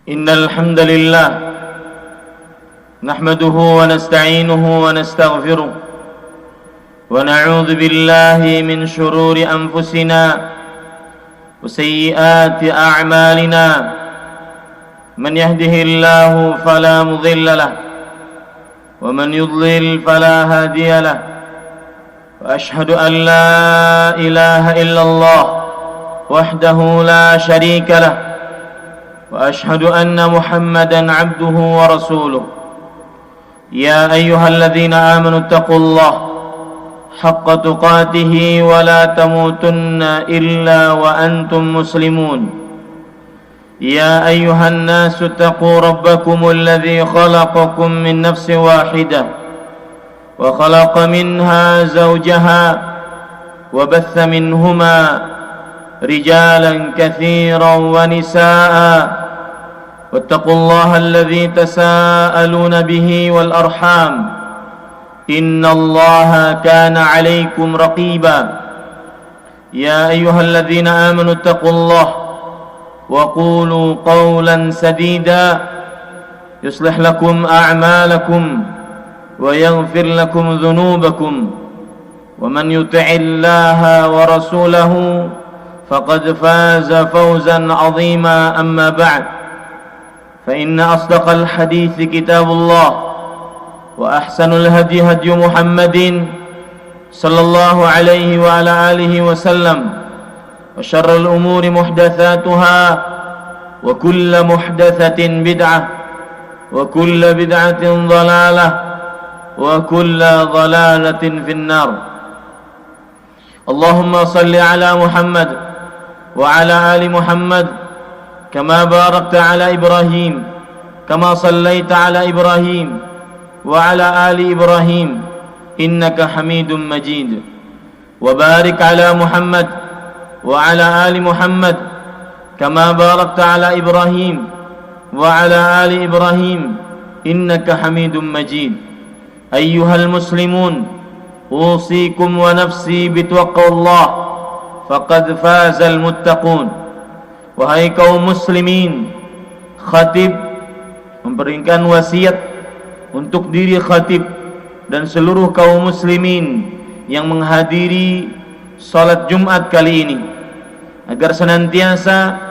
إن الحمد لله نحمده ونستعينه ونستغفره ونعوذ بالله من شرور أنفسنا وسيئات أعمالنا من يهده الله فلا مضل له ومن يضلل فلا هادي له وأشهد أن لا إله إلا الله وحده لا شريك له وأشهد أن محمدا عبده ورسوله يا أيها الذين آمنوا اتقوا الله حق تقاته ولا تموتن إلا وأنتم مسلمون يا أيها الناس اتقوا ربكم الذي خلقكم من نفس واحدة وخلق منها زوجها وبث منهما رجالا كثيرا ونساء واتقوا الله الذي تساءلون به والأرحام إن الله كان عليكم رقيبا يا أيها الذين آمنوا اتقوا الله وقولوا قولا سديدا يصلح لكم أعمالكم ويغفر لكم ذنوبكم ومن يطع الله ورسوله فقد فاز فوزا عظيما أما بعد فإن أصدق الحديث كتاب الله وأحسن الهدي هدي محمد صلى الله عليه وعلى آله وسلم وشر الأمور محدثاتها وكل محدثة بدعة وكل بدعة ضلالة وكل ضلالة في النار اللهم صل على محمد وعلى آل محمد كما باركت على إبراهيم كما صليت على إبراهيم وعلى آل إبراهيم إنك حميد مجيد وبارك على محمد وعلى آل محمد كما باركت على إبراهيم وعلى آل إبراهيم إنك حميد مجيد أيها المسلمون أوصيكم ونفسي بتقوى الله فقد فاز المتقون. Wahai kaum muslimin, khatib memberikan wasiat untuk diri khatib dan seluruh kaum muslimin yang menghadiri salat Jumat kali ini agar senantiasa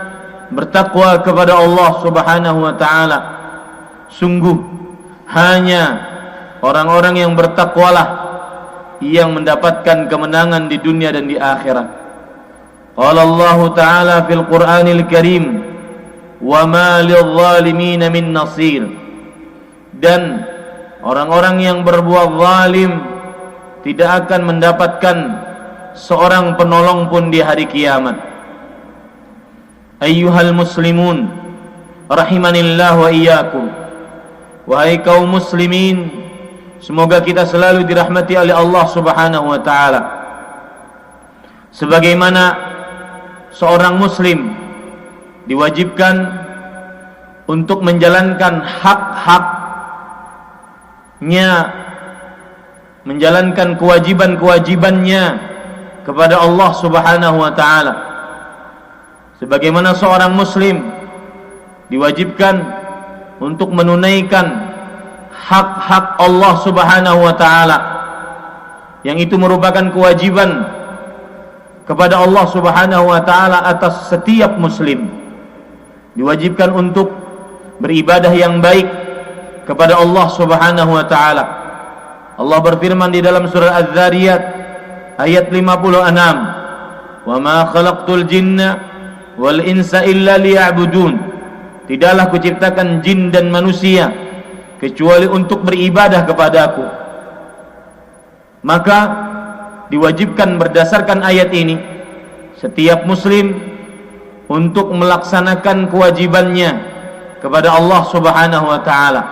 bertakwa kepada Allah Subhanahu wa taala. Sungguh hanya orang-orang yang bertakwalah yang mendapatkan kemenangan di dunia dan di akhirat. Qala Allah Ta'ala fil Qur'anil Karim, "Wa ma lidh-dhalimin min nasir." Dan orang-orang yang berbuat zalim tidak akan mendapatkan seorang penolong pun di hari kiamat. Ayyuhal muslimun rahimanillah wa iyyakum. Wahai kaum muslimin, semoga kita selalu dirahmati oleh Allah Subhanahu wa taala. Sebagaimana seorang muslim diwajibkan untuk menjalankan hak-haknya, menjalankan kewajiban-kewajibannya kepada Allah Subhanahu wa taala. Sebagaimana seorang muslim diwajibkan untuk menunaikan hak-hak Allah Subhanahu wa taala, yang itu merupakan kewajiban kepada Allah Subhanahu wa taala atas setiap muslim. Diwajibkan untuk beribadah yang baik kepada Allah Subhanahu wa taala. Allah berfirman di dalam surah Az-Zariyat ayat 56, "Wa ma khalaqtul jinna wal insa illa liya'budun." Tidaklah kuciptakan jin dan manusia kecuali untuk beribadah kepadaku. Maka diwajibkan berdasarkan ayat ini setiap muslim untuk melaksanakan kewajibannya kepada Allah Subhanahu wa taala.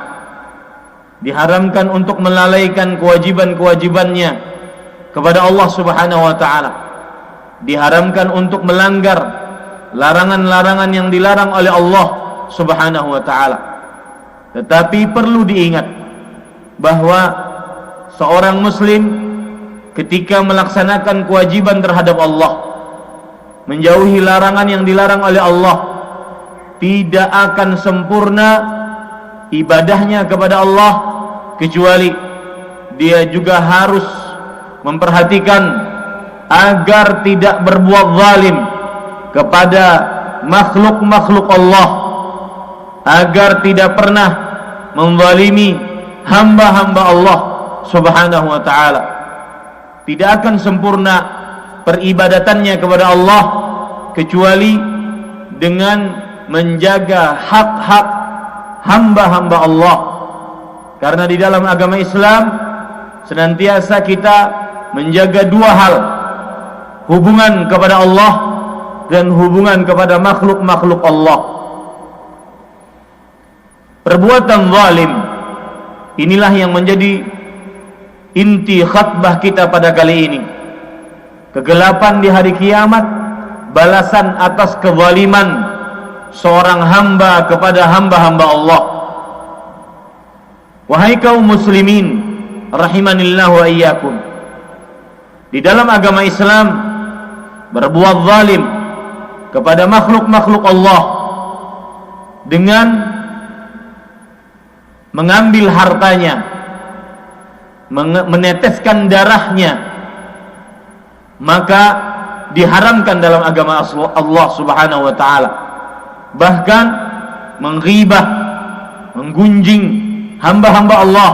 Diharamkan untuk melalaikan kewajiban-kewajibannya kepada Allah Subhanahu wa taala. Diharamkan untuk melanggar larangan-larangan yang dilarang oleh Allah Subhanahu wa taala. Tetapi perlu diingat bahwa seorang muslim ketika melaksanakan kewajiban terhadap Allah, menjauhi larangan yang dilarang oleh Allah, tidak akan sempurna ibadahnya kepada Allah kecuali dia juga harus memperhatikan agar tidak berbuat zalim kepada makhluk-makhluk Allah, agar tidak pernah menzalimi hamba-hamba Allah Subhanahu wa ta'ala. Tidak akan sempurna peribadatannya kepada Allah kecuali dengan menjaga hak-hak hamba-hamba Allah. Karena di dalam agama Islam senantiasa kita menjaga dua hal, hubungan kepada Allah dan hubungan kepada makhluk-makhluk Allah. Perbuatan zalim inilah yang menjadi inti khutbah kita pada kali ini. Kegelapan di hari kiamat, balasan atas kezaliman seorang hamba kepada hamba-hamba Allah. Wahai kaum muslimin rahimanillah wa iyyakum, di dalam agama Islam berbuat zalim kepada makhluk-makhluk Allah dengan mengambil hartanya, meneteskan darahnya, maka diharamkan dalam agama Allah Subhanahu wa ta'ala. Bahkan menghibah, menggunjing hamba-hamba Allah,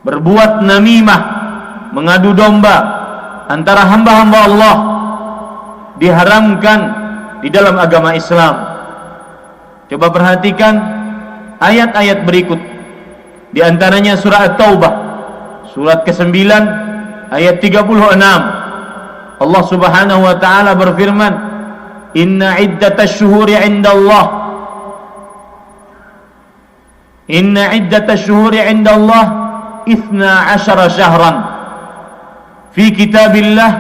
berbuat namimah, mengadu domba antara hamba-hamba Allah, diharamkan di dalam agama Islam. Coba perhatikan ayat-ayat berikut, di antaranya surah At-Taubah, surat ke-9 ayat 36. Allah Subhanahu wa ta'ala berfirman, Inna iddatash shuhuri 'indallah Ithna ashara syahran fi kitabillah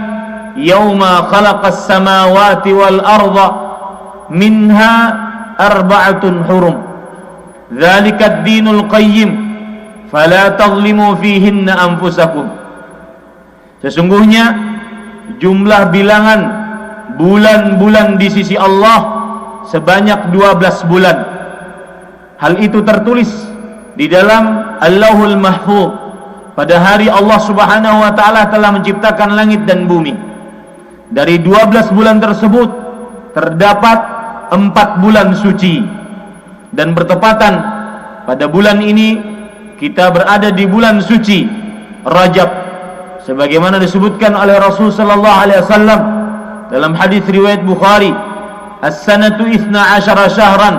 yawma khalaqas samawati wal arda minha arba'atun hurum dzalika ad-dinul qayyim fala tadhlimu fihinna anfusakum. Sesungguhnya jumlah bilangan bulan-bulan di sisi Allah sebanyak 12 bulan. Hal itu tertulis di dalam Allahul Mahfuz pada hari Allah Subhanahu wa ta'ala telah menciptakan langit dan bumi. Dari 12 bulan tersebut terdapat 4 bulan suci, dan bertepatan pada bulan ini kita berada di bulan suci Rajab, sebagaimana disebutkan oleh Rasul sallallahu alaihi wasallam dalam hadis riwayat Bukhari, as-sanatu 12 syahran,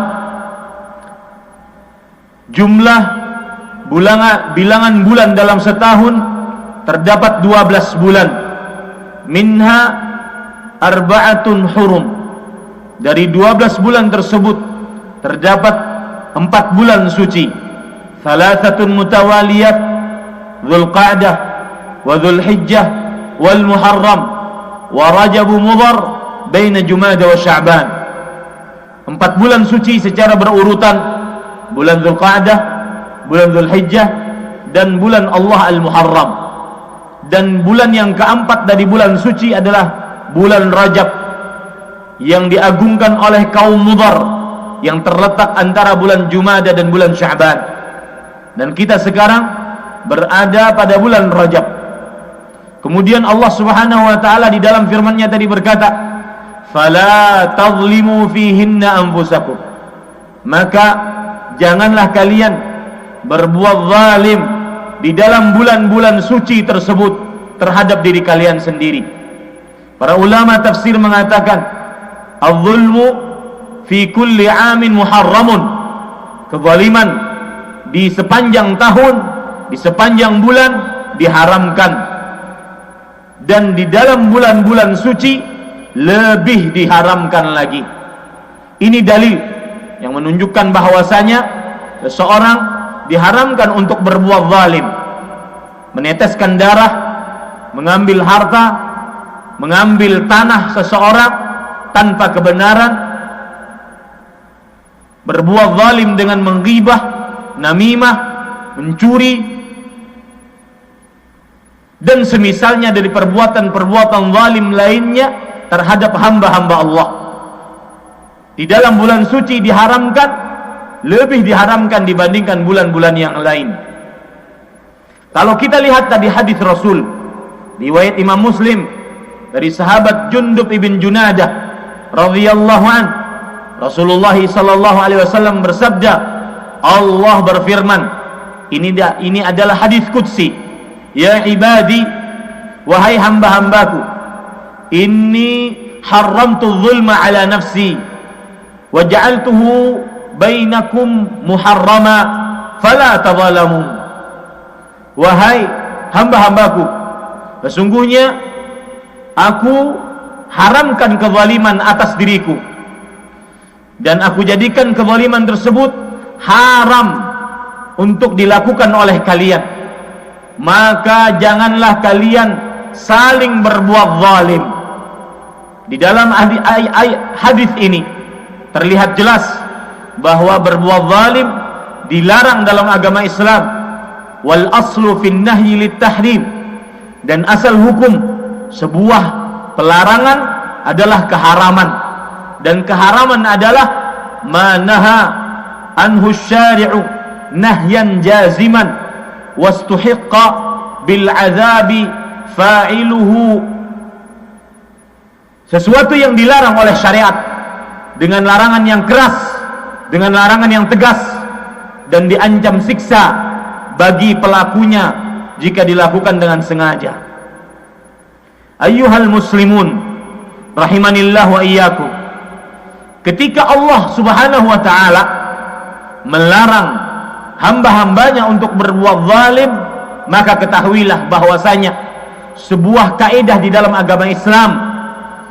jumlah bilangan bulan dalam setahun terdapat 12 bulan. Minha arba'atun hurum, dari 12 bulan tersebut terdapat 4 bulan suci. Thalathatun mutawaliyat, Dzulqa'dah wa Dzulhijjah wal Muharram wa Rajab Mudhar baina Jumada wa Sya'ban. 4 bulan suci secara berurutan, bulan Dzulqa'dah, bulan Dzulhijjah, dan bulan Allah Al-Muharram. Dan bulan yang keempat dari bulan suci adalah bulan Rajab, yang diagungkan oleh kaum Mudhar, yang terletak antara bulan Jumada dan bulan Sya'ban. Dan kita sekarang berada pada bulan Rajab. Kemudian Allah Subhanahu wa ta'ala di dalam firman-Nya tadi berkata, "Fala tadhlimu fihinna anfusakum." Maka janganlah kalian berbuat zalim di dalam bulan-bulan suci tersebut terhadap diri kalian sendiri. Para ulama tafsir mengatakan, "Adz-zulmu fi kulli 'amin muharramun." Kezaliman di sepanjang tahun, di sepanjang bulan diharamkan, dan di dalam bulan-bulan suci lebih diharamkan lagi. Ini dalil yang menunjukkan bahwasanya seseorang diharamkan untuk berbuat zalim, meneteskan darah, mengambil harta, mengambil tanah seseorang tanpa kebenaran, berbuat zalim dengan menggibah, namimah, mencuri, dan semisalnya dari perbuatan-perbuatan zalim lainnya terhadap hamba-hamba Allah. di dalam bulan suci diharamkan, lebih diharamkan dibandingkan bulan-bulan yang lain. Kalau kita lihat tadi hadis Rasul riwayat Imam Muslim dari sahabat Jundub ibn Junadah radhiyallahu an, Rasulullah sallallahu alaihi wasallam bersabda, Allah berfirman, ini adalah hadis qudsi, ya ibadi, wahai hamba-hambaku, inni haramtu zulma ala nafsi wa ja'altuhu bainakum muharrama fala tadhalamu. Wahai hamba-hambaku, sesungguhnya aku haramkan kezaliman atas diriku, dan aku jadikan kezaliman tersebut haram untuk dilakukan oleh kalian. Maka janganlah kalian saling berbuat zalim. Di dalam hadis ini terlihat jelas bahwa berbuat zalim dilarang dalam agama Islam. Wal aslu fin nahyi lit tahrim, dan asal hukum sebuah pelarangan adalah keharaman, dan keharaman adalah manaha anhu syari'u nahyan jaziman wastuhiqqa bil azabi fa'iluhu. Sesuatu yang dilarang oleh syariat dengan larangan yang keras, dengan larangan yang tegas, dan diancam siksa bagi pelakunya jika dilakukan dengan sengaja. Ayyuhal muslimun rahimanillah wa iyyakum, ketika Allah subhanahu wa ta'ala melarang hamba-hambanya untuk berbuat zalim, maka ketahuilah bahwasanya sebuah kaidah di dalam agama Islam,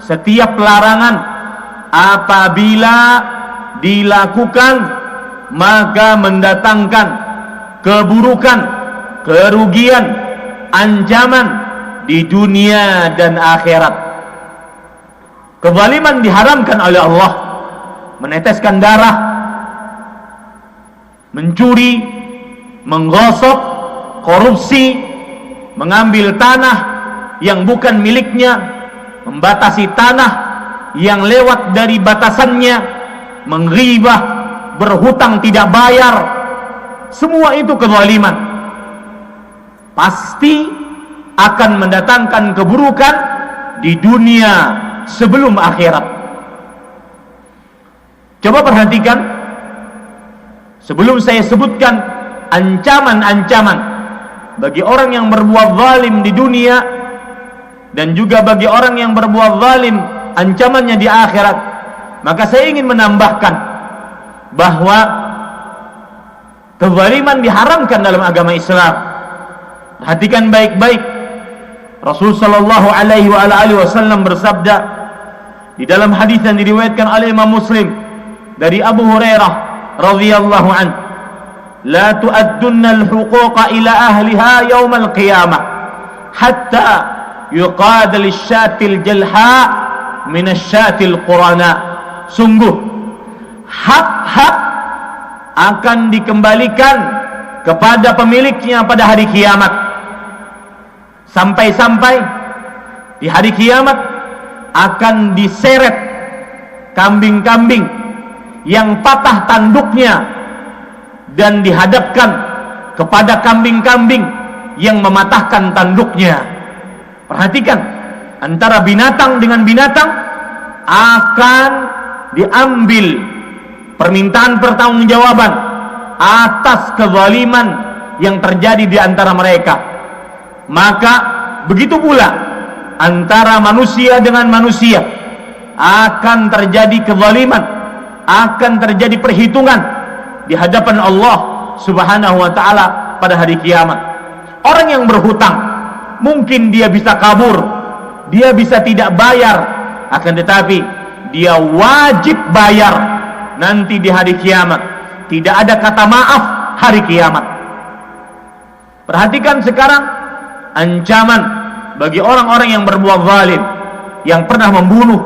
setiap larangan apabila dilakukan maka mendatangkan keburukan, kerugian, ancaman di dunia dan akhirat. Kezaliman diharamkan oleh Allah, meneteskan darah, mencuri, menggosok, korupsi, mengambil tanah yang bukan miliknya, membatasi tanah yang lewat dari batasannya, menghibah, berhutang tidak bayar. Semua itu kezaliman, pasti akan mendatangkan keburukan di dunia sebelum akhirat. Coba perhatikan, sebelum saya sebutkan ancaman-ancaman bagi orang yang berbuat zalim di dunia, dan juga bagi orang yang berbuat zalim ancamannya di akhirat, maka saya ingin menambahkan bahwa kezaliman diharamkan dalam agama Islam. Perhatikan baik-baik, Rasul sallallahu alaihi wasallam bersabda di dalam hadis yang diriwayatkan oleh Imam Muslim dari Abu Hurairah radhiyallahu an, la tu'addunna al-huquqa ila ahliha yawm al-qiyamah hatta yuqad lish-shatil jalha min asy-syatil qurana. Sungguh hak-hak akan dikembalikan kepada pemiliknya pada hari kiamat, sampai-sampai di hari kiamat akan diseret kambing-kambing yang patah tanduknya dan dihadapkan kepada kambing-kambing yang mematahkan tanduknya. Perhatikan, antara binatang dengan binatang akan diambil permintaan pertanggungjawaban atas kezaliman yang terjadi di antara mereka. Maka begitu pula antara manusia dengan manusia akan terjadi kezaliman, akan terjadi perhitungan di hadapan Allah Subhanahu wa ta'ala pada hari kiamat. Orang yang berhutang mungkin dia bisa kabur, dia bisa tidak bayar, akan tetapi dia wajib bayar nanti di hari kiamat. Tidak ada kata maaf hari kiamat. Perhatikan sekarang ancaman bagi orang-orang yang berbuat zalim, yang pernah membunuh,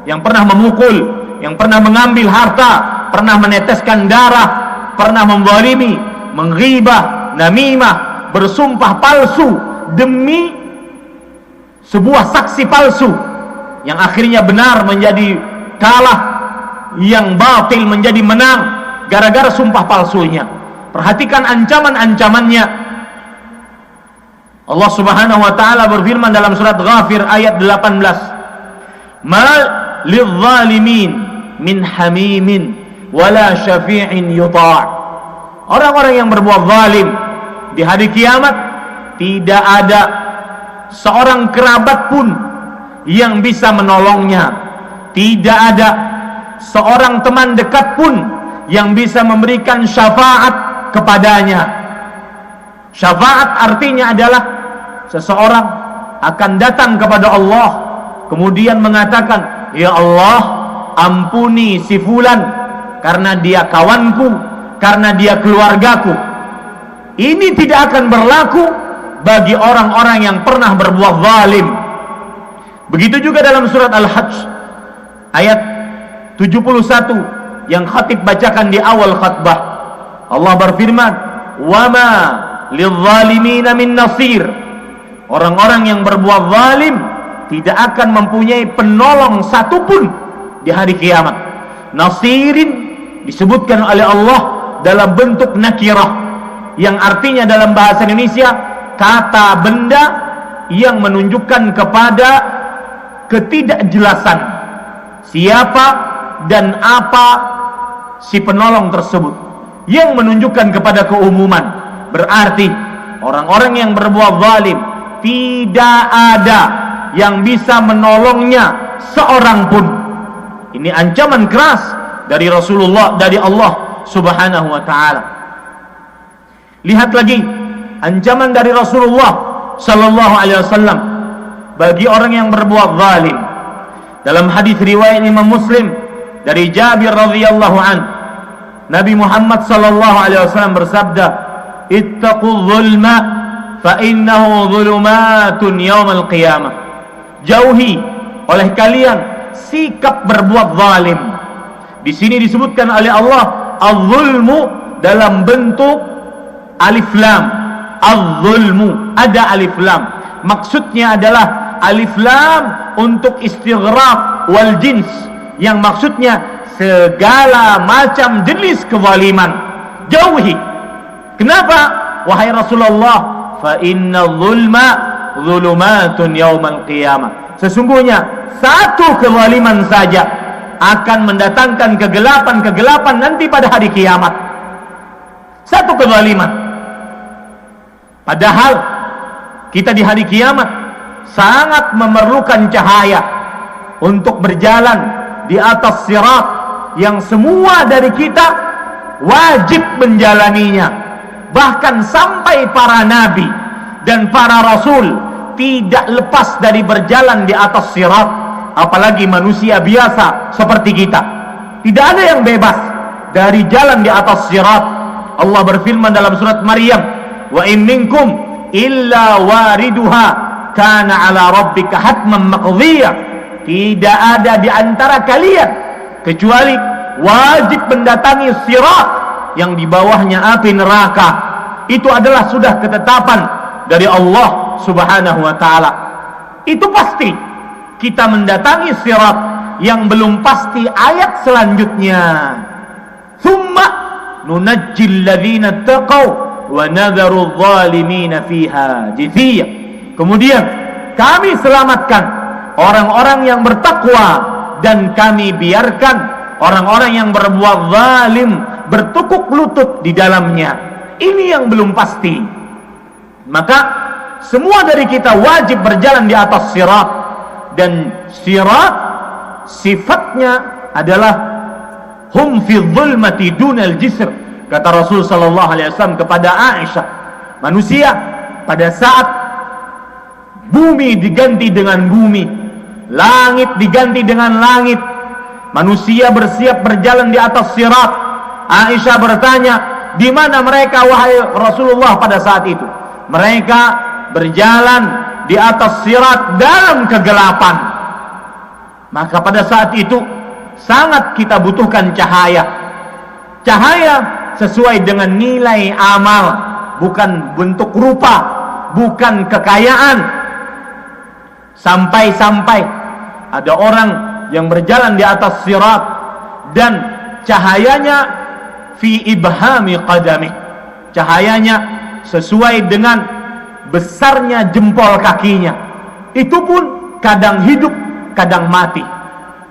yang pernah memukul, yang pernah mengambil harta, pernah meneteskan darah, pernah menzalimi, menghibah, namimah, bersumpah palsu demi sebuah saksi palsu yang akhirnya benar menjadi kalah, yang batil menjadi menang gara-gara sumpah palsunya. Perhatikan ancaman-ancamannya. Allah Subhanahu wa taala berfirman dalam surat Ghafir ayat 18, "Ma lidh-dhalimin min hamimin wala syafi'in yuta'." Orang-orang yang berbuat zalim di hari kiamat tidak ada seorang kerabat pun yang bisa menolongnya. Tidak ada seorang teman dekat pun yang bisa memberikan syafaat kepadanya. Syafaat artinya adalah seseorang akan datang kepada Allah kemudian mengatakan, "Ya Allah, ampuni si fulan karena dia kawanku, karena dia keluargaku." Ini tidak akan berlaku bagi orang-orang yang pernah berbuat zalim. Begitu juga dalam surat Al-Hajj ayat 71 yang khatib bacakan di awal khutbah. Allah berfirman, "Wa ma lidh-dhalimina min nasir." Orang-orang yang berbuat zalim tidak akan mempunyai penolong satupun di hari kiamat. Nasirin disebutkan oleh Allah dalam bentuk nakirah, yang artinya dalam bahasa Indonesia kata benda yang menunjukkan kepada ketidakjelasan siapa dan apa si penolong tersebut, yang menunjukkan kepada keumuman. Berarti orang-orang yang berbuat zalim tidak ada yang bisa menolongnya seorang pun. Ini ancaman keras dari Rasulullah, dari Allah Subhanahu wa taala. Lihat lagi ancaman dari Rasulullah sallallahu alaihi wasallam bagi orang yang berbuat zalim. Dalam hadis riwayat Imam Muslim dari Jabir radhiyallahu an, Nabi Muhammad sallallahu alaihi wasallam bersabda, "Ittaqul zulma fa innahu zulumatun yaumal qiyamah." Jauhi oleh kalian sikap berbuat zalim. Di sini disebutkan oleh Allah az-zulmu dalam bentuk alif lam. Az-zulmu ada alif lam. Maksudnya adalah alif lam untuk istighraq wal jins, yang maksudnya segala macam jenis kezaliman. Jauhi. Kenapa? Wahai Rasulullah, fa inna zulma zulumatun yaumal qiyamah. Sesungguhnya satu kezaliman saja akan mendatangkan kegelapan-kegelapan nanti pada hari kiamat. Satu kezaliman. Padahal kita di hari kiamat sangat memerlukan cahaya untuk berjalan di atas sirat yang semua dari kita wajib menjalaninya. Bahkan sampai para nabi dan para rasul tidak lepas dari berjalan di atas sirat, apalagi manusia biasa seperti kita. Tidak ada yang bebas dari jalan di atas sirat. Allah berfirman dalam surat Maryam, "Wa in minkum illa wariduha kana ala rabbika hatman maqdhiya." Tidak ada di antara kalian kecuali wajib mendatangi sirat yang di bawahnya api neraka. Itu adalah sudah ketetapan dari Allah Subhanahu wa taala. Itu pasti. Kita mendatangi sirat. Yang belum pasti ayat selanjutnya, "Tsumma nunajjil ladzina taqaw wa nadharu adh-dhalimina fiha jithiya." Kemudian kami selamatkan orang-orang yang bertakwa dan kami biarkan orang-orang yang berbuat zalim bertukuk lutut di dalamnya. Ini yang belum pasti. Maka semua dari kita wajib berjalan di atas sirat, dan sirat sifatnya adalah hum fi dhulmati dunal jisr. Kata Rasul sallallahu alaihi wasallam kepada Aisyah, manusia pada saat bumi diganti dengan bumi, langit diganti dengan langit, manusia bersiap berjalan di atas sirat. Aisyah bertanya, di mana mereka wahai Rasulullah pada saat itu? Mereka berjalan di atas sirat dalam kegelapan. Maka pada saat itu sangat kita butuhkan cahaya. Cahaya sesuai dengan nilai amal, bukan bentuk rupa, bukan kekayaan. Sampai-sampai ada orang yang berjalan di atas sirat dan cahayanya fi ibhami qadamih, cahayanya sesuai dengan besarnya jempol kakinya. Itu pun kadang hidup, kadang mati.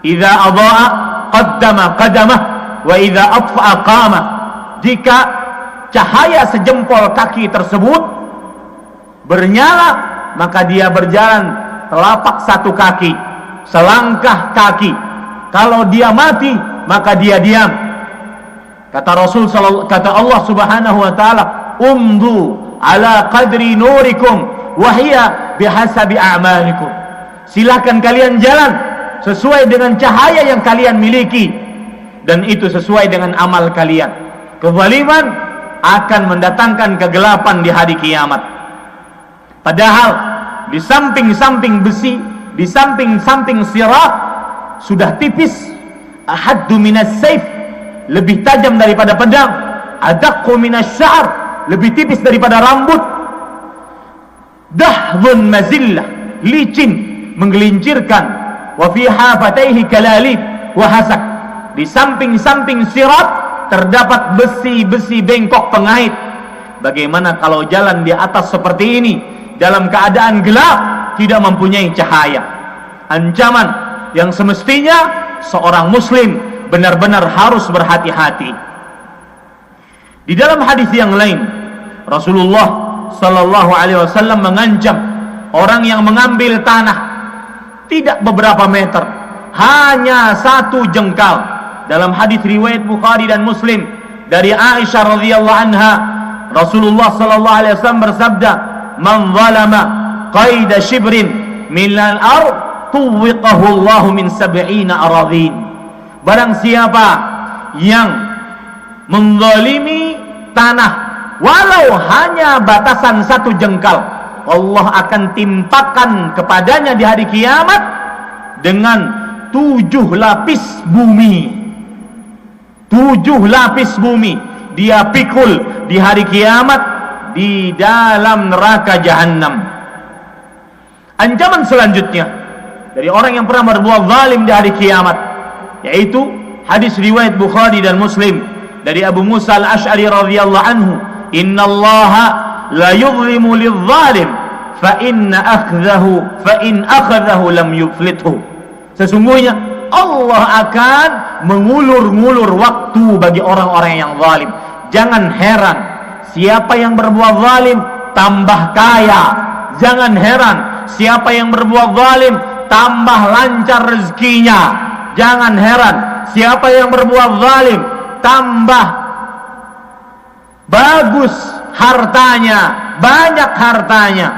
Idza adha'a qaddama qadamah wa idza atfa'a qama. Jika cahaya sejempol kaki tersebut bernyala, maka dia berjalan telapak satu kaki, selangkah kaki. Kalau dia mati, maka dia diam. Kata Allah Subhanahu wa taala, umdu ala qadri nurikum wa hiya bihasabi a'malikum. Silakan kalian jalan sesuai dengan cahaya yang kalian miliki, dan itu sesuai dengan amal kalian. Kezaliman akan mendatangkan kegelapan di hari kiamat. Padahal di samping-samping besi, di samping-samping sirat sudah tipis, ahaddu minas saif, lebih tajam daripada pedang, adaqqu minas sya'r, lebih tipis daripada rambut, dahzun mazillah, licin, menggelincirkan, wa fi hafataihi kalalib wa hasak, di samping-samping sirat terdapat besi-besi bengkok pengait. Bagaimana kalau jalan di atas seperti ini dalam keadaan gelap, tidak mempunyai cahaya? Ancaman yang semestinya seorang muslim benar-benar harus berhati-hati. Di dalam hadis yang lain, Rasulullah sallallahu alaihi wasallam mengancam orang yang mengambil tanah tidak beberapa meter, hanya satu jengkal. Dalam hadis riwayat Bukhari dan Muslim dari Aisyah radhiyallahu anha, Rasulullah sallallahu alaihi wasallam bersabda, "Man zalama qaida shibrin min al-ard tuwiqahu Allah min 70 aradhin." Barang siapa yang menzalimi tanah walau hanya batasan satu jengkal, Allah akan timpakan kepadanya di hari kiamat dengan 7 lapis bumi. 7 lapis bumi dia pikul di hari kiamat di dalam neraka jahanam. Ancaman selanjutnya dari orang yang pernah berbuat zalim di hari kiamat, yaitu hadis riwayat Bukhari dan Muslim dari Abu Musa al-Ash'ari radhiyallahu anhu, innallaha la yuzlimu lidh-dhalim fa in akhadhahu lam yuflithu. Sesungguhnya Allah akan mengulur-ngulur waktu bagi orang-orang yang zalim. Jangan heran siapa yang berbuat zalim tambah kaya. Jangan heran siapa yang berbuat zalim tambah lancar rezekinya. Jangan heran siapa yang berbuat zalim tambah bagus hartanya, banyak hartanya,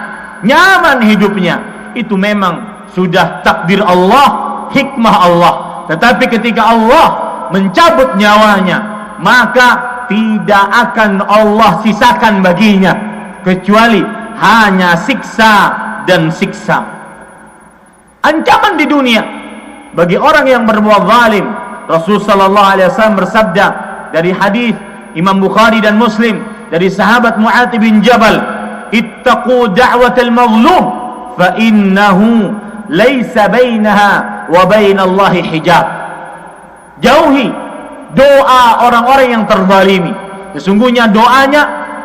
nyaman hidupnya. Itu memang sudah takdir Allah, hikmah Allah. Tetapi ketika Allah mencabut nyawanya, maka tidak akan Allah sisakan baginya kecuali hanya siksa dan siksa. Ancaman di dunia bagi orang yang berbuat zalim, Rasul sallallahu alaihi wasallam bersabda dari hadis Imam Bukhari dan Muslim dari sahabat Mu'adz bin Jabal, ittaqu da'watal mazlum fa innahu laisa bainaha wa bainallahi hijab. Jauhi doa orang-orang yang terzalimi. Sesungguhnya doanya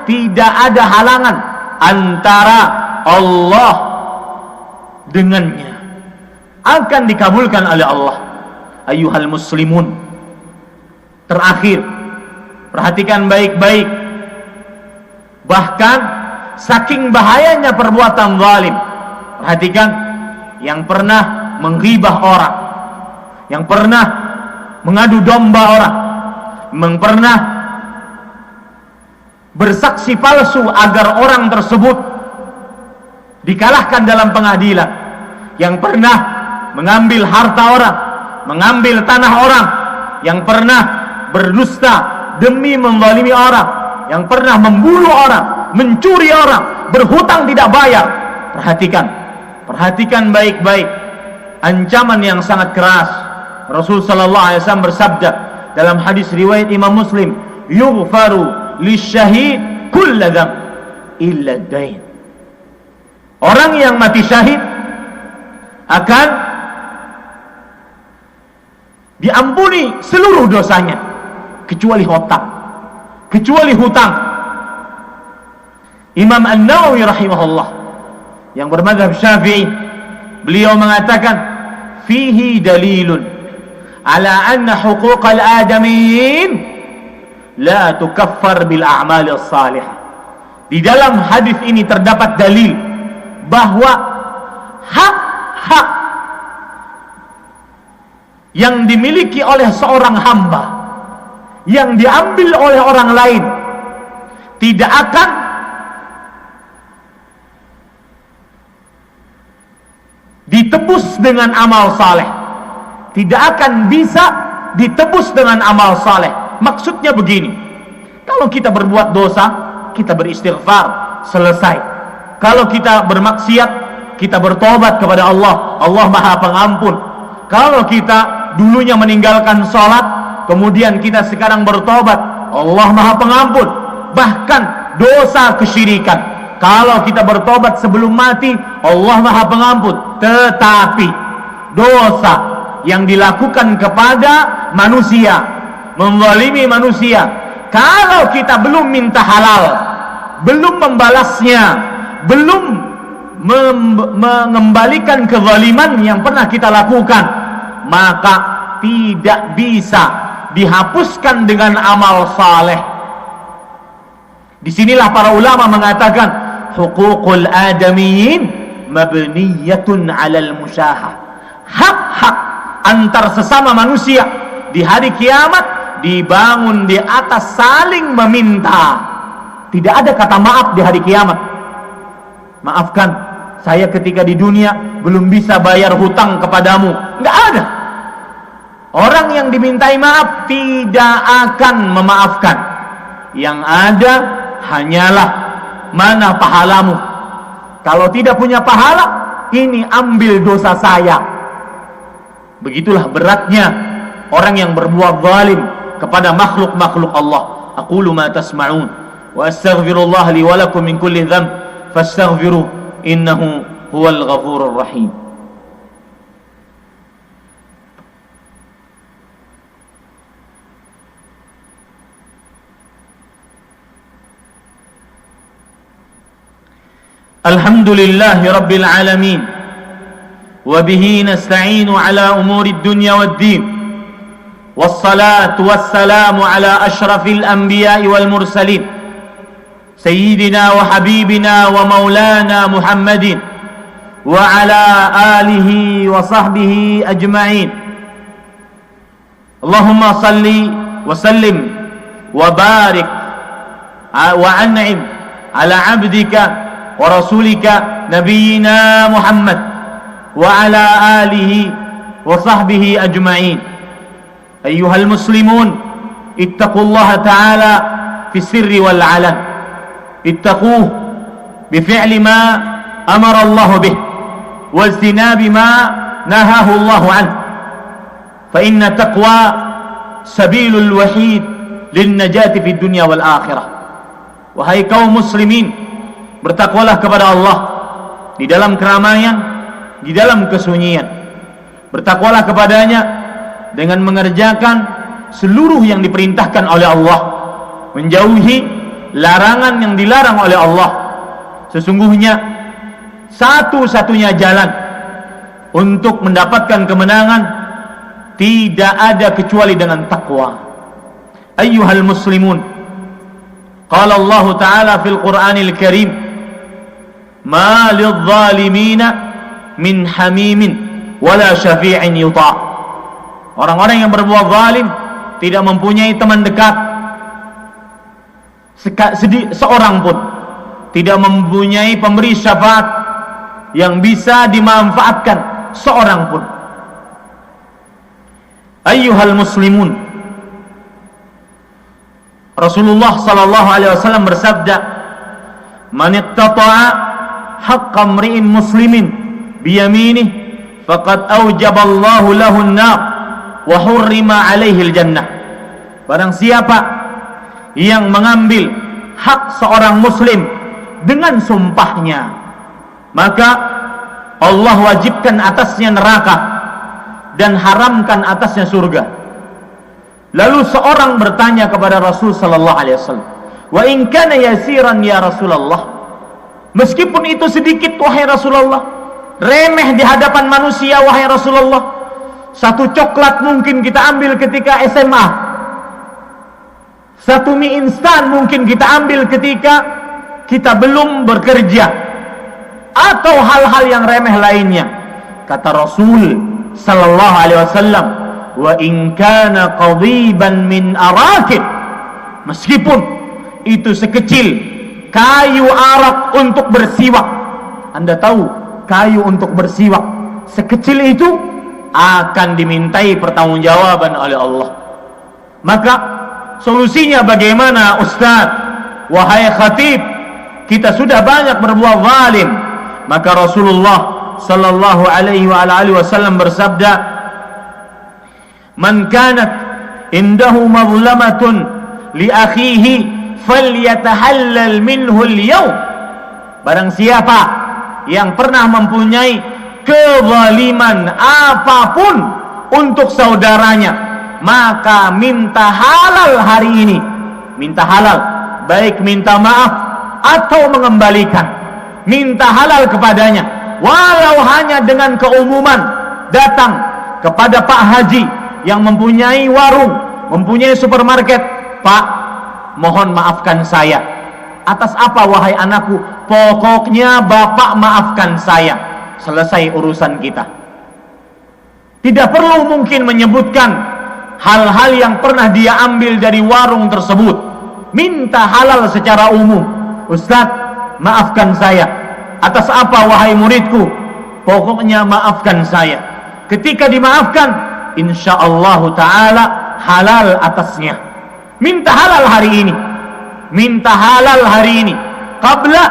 tidak ada halangan antara Allah dengannya, akan dikabulkan oleh Allah. Ayyuhal muslimun, terakhir perhatikan baik-baik, bahkan saking bahayanya perbuatan zalim, perhatikan yang pernah menghibah orang, yang pernah mengadu domba orang, yang pernah bersaksi palsu agar orang tersebut dikalahkan dalam pengadilan, yang pernah mengambil harta orang, mengambil tanah orang, yang pernah berdusta demi menzalimi orang, yang pernah membunuh orang, mencuri orang, berhutang tidak bayar. Perhatikan baik-baik ancaman yang sangat keras. Rasul sallallahu alaihi wasallam bersabda dalam hadis riwayat Imam Muslim, yughfaru lisyahid kullu dzam illa dain. Orang yang mati syahid akan diampuni seluruh dosanya kecuali hutang. Imam An-Nawawi rahimahullah yang bermadzhab Syafi'i, beliau mengatakan fihi dalilun ala anna huquqal adamiyyin la tukaffar bil a'mal as-salihah. Di dalam hadis ini terdapat dalil bahwa hak-hak yang dimiliki oleh seorang hamba yang diambil oleh orang lain tidak akan ditebus dengan amal saleh, tidak akan bisa ditebus dengan amal saleh. Maksudnya begini, kalau kita berbuat dosa, kita beristighfar, selesai. Kalau kita bermaksiat, kita bertobat kepada Allah, Allah Maha Pengampun. Kalau kita dulunya meninggalkan sholat, kemudian kita sekarang bertobat, Allah Maha Pengampun. Bahkan dosa kesyirikan, kalau kita bertobat sebelum mati, Allah Maha Pengampun. Tetapi dosa yang dilakukan kepada manusia, menzalimi manusia, kalau kita belum minta halal, belum membalasnya, belum mengembalikan kezaliman yang pernah kita lakukan, maka tidak bisa dihapuskan dengan amal saleh. Disinilah para ulama mengatakan huququl adamiyyin mabniyatun 'alal musyahah. Hak-hak antar sesama manusia di hari kiamat dibangun di atas saling meminta. Tidak ada kata maaf di hari kiamat. Maafkan, saya ketika di dunia belum bisa bayar hutang kepadamu. Enggak ada. Orang yang dimintai maaf tidak akan memaafkan. Yang ada hanyalah mana pahalamu. Kalau tidak punya pahala, ini ambil dosa saya. Begitulah beratnya orang yang berbuat zalim kepada makhluk-makhluk Allah. Aqulu ma tasma'un wa astaghfirullah li wa lakum min kulli dhanb fastaghfiruh innahu huwal ghafurur rahim. Alhamdulillahi rabbil alamin wa bihi nasta'inu ala umuri dunya waddin wassalatu wassalamu ala ashrafil anbiya'i wal mursalin sayyidina wa habibina wa maulana Muhammadin wa ala alihi wa sahbihi ajma'in. Allahumma salli wa sallim wa barik wa an'im ala abdika wa rasulika nabiyyina Muhammad wa ala alihi wa sahbihi ajma'in. Ayyuhal muslimun, ittaqullaha ta'ala fi sirri wal 'alan. Ittaquhu bi fi'li ma amara Allah bih wa ijtinabi ma nahahu Allah an. Fa inna taqwa sabilul wahid lin najati fid dunya wal akhirah. Wahai kaum muslimin, bertakwalah kepada Allah di dalam keramaian, di dalam kesunyian. Bertakwalah kepadanya dengan mengerjakan seluruh yang diperintahkan oleh Allah, menjauhi larangan yang dilarang oleh Allah. Sesungguhnya satu-satunya jalan untuk mendapatkan kemenangan tidak ada kecuali dengan takwa. Ayyuhal muslimun, qala Allah Ta'ala fil Qur'anil Karim, ma lidh-dhalimina min hamimin wala syafi'in yuta'. Orang-orang yang berbuat zalim tidak mempunyai teman dekat seorang pun, tidak mempunyai pemberi syafaat yang bisa dimanfaatkan seorang pun. Ayyuhal muslimun, Rasulullah sallallahu alaihi wasallam bersabda, man ittata'a haqqa mri'in muslimin biyaminih faqad aujaballahu lahu an-nar wa hurrima alaihi al-jannah. Barang siapa yang mengambil hak seorang muslim dengan sumpahnya, maka Allah wajibkan atasnya neraka dan haramkan atasnya surga. Lalu seorang bertanya kepada Rasul sallallahu alaihi wasallam, "Wa in kana yasiran ya Rasulullah?" Meskipun itu sedikit wahai Rasulullah, remeh di hadapan manusia wahai Rasulullah. Satu coklat mungkin kita ambil ketika SMA. Satu mie instan mungkin kita ambil ketika kita belum bekerja. Atau hal-hal yang remeh lainnya. Kata Rasul sallallahu alaihi wasallam, "Wa in kana qadiban min arakid." Meskipun itu sekecil kayu arak untuk bersiwak. Anda tahu kayu untuk bersiwak sekecil itu akan dimintai pertanggungjawaban oleh Allah. Maka solusinya bagaimana Ustaz? Wahai khatib, kita sudah banyak berbuat zalim. Maka Rasulullah sallallahu alaihi wa alihi wasallam bersabda, "Man kanat indahu mazlamatun li akhihi falyatahallal minhu al-yawm." Barang siapa yang pernah mempunyai kezaliman apapun untuk saudaranya, maka minta halal hari ini. Minta halal, baik minta maaf atau mengembalikan. Minta halal kepadanya, walau hanya dengan keumuman. Datang kepada Pak Haji yang mempunyai warung, mempunyai supermarket. "Pak, mohon maafkan saya." "Atas apa wahai anakku?" "Pokoknya Bapak maafkan saya." Selesai urusan kita. Tidak perlu mungkin menyebutkan hal-hal yang pernah dia ambil dari warung tersebut. Minta halal secara umum. "Ustaz, maafkan saya." "Atas apa wahai muridku?" "Pokoknya maafkan saya." Ketika dimaafkan, insyaallah ta'ala halal atasnya. Minta halal hari ini. Minta halal hari ini. Qabla,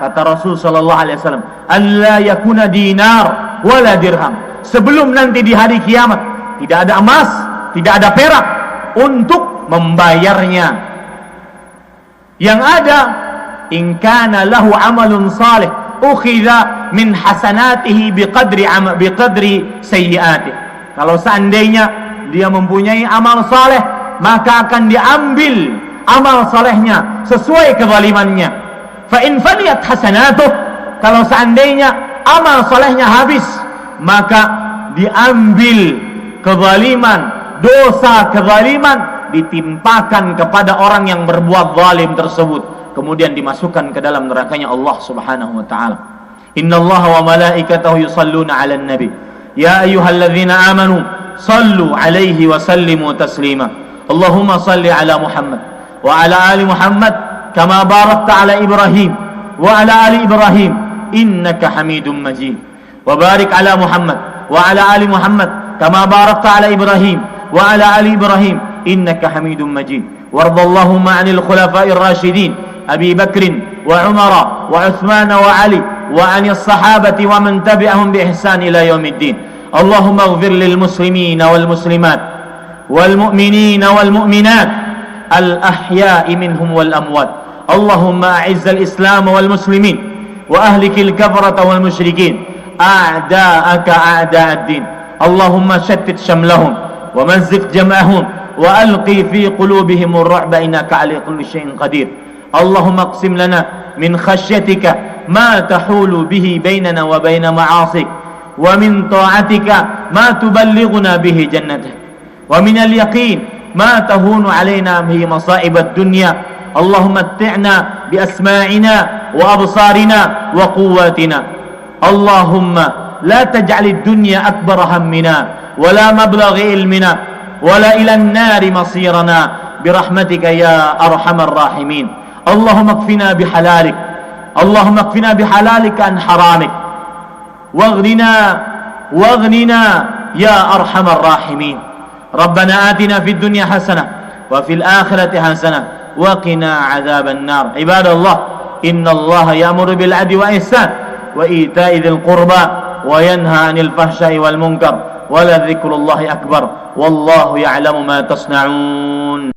kata Rasul sallallahu alaihi wasallam, "Alla yakuna dinar wala dirham." Sebelum nanti di hari kiamat tidak ada emas, tidak ada perak untuk membayarnya. Yang ada, in kana lahu amalun salih ukhidha min hasanatihi biqadri sayyi'atihi. Kalau seandainya dia mempunyai amal saleh, maka akan diambil amal salehnya sesuai kezalimannya. Fa in faniyat hasanatuh, kalau seandainya amal salehnya habis, maka diambil kezaliman, dosa kezaliman ditimpakan kepada orang yang berbuat zalim tersebut, kemudian dimasukkan ke dalam nerakanya Allah Subhanahu wa taala. Innallaha wa malaikatahu yusalluna 'alan nabi ya ayyuhalladzina amanu sallu 'alaihi wa sallimu taslima. Allahumma salli 'ala Muhammad wa 'ala ali Muhammad kama barakta 'ala Ibrahim wa 'ala ali Ibrahim innaka Hamidum Majid. Wa barik 'ala Muhammad wa 'ala ali Muhammad kama barakta 'ala Ibrahim wa 'ala ali Ibrahim innaka Hamidum Majid. Wardallahumma 'anil khulafa'ir rasyidin Abi Bakr wa Umar wa Uthman wa Ali wa 'anil sahabati wa man tabi'ahum bi ihsan ila yaumiddin. Allahumma ighfir lil muslimin wal muslimat wal mu'minin wal mu'minat al ahya'i minhum wal amwat. Allahumma a'izzal Islam wal muslimin wa ahlikil kafarata wal musyrikin a'da'aka a'da'ad din. Allahumma shattit shamlahum wa mazziq jam'ahum wa alqi fi qulubihim ar-ru'ba innaka 'ala kulli shay'in qadir. Allahumma aqsim lana min khashyatika ma tahulu bihi bainana wa bain ma'asik wa min ta'atika ma tuballighuna bihi jannatak wa min al-yaqin ma tahunu 'alaina bihi masa'ib ad-dunya. اللهم متعنا بأسماعنا وأبصارنا وقواتنا. اللهم لا تجعل الدنيا أكبر همنا ولا مبلغ علمنا ولا إلى النار مصيرنا برحمتك يا أرحم الراحمين. اللهم اكفنا بحلالك اللهم اكفنا بحلالك عن حرامك واغننا يا أرحم الراحمين. ربنا آتنا في الدنيا حسنة وفي الآخرة حسنة وقنا عذاب النار. عباد الله إن الله يأمر بالعدل والإحسان وإيتاء ذي القربى وينهى عن الفحشاء والمنكر ولذكر الله أكبر والله يعلم ما تصنعون.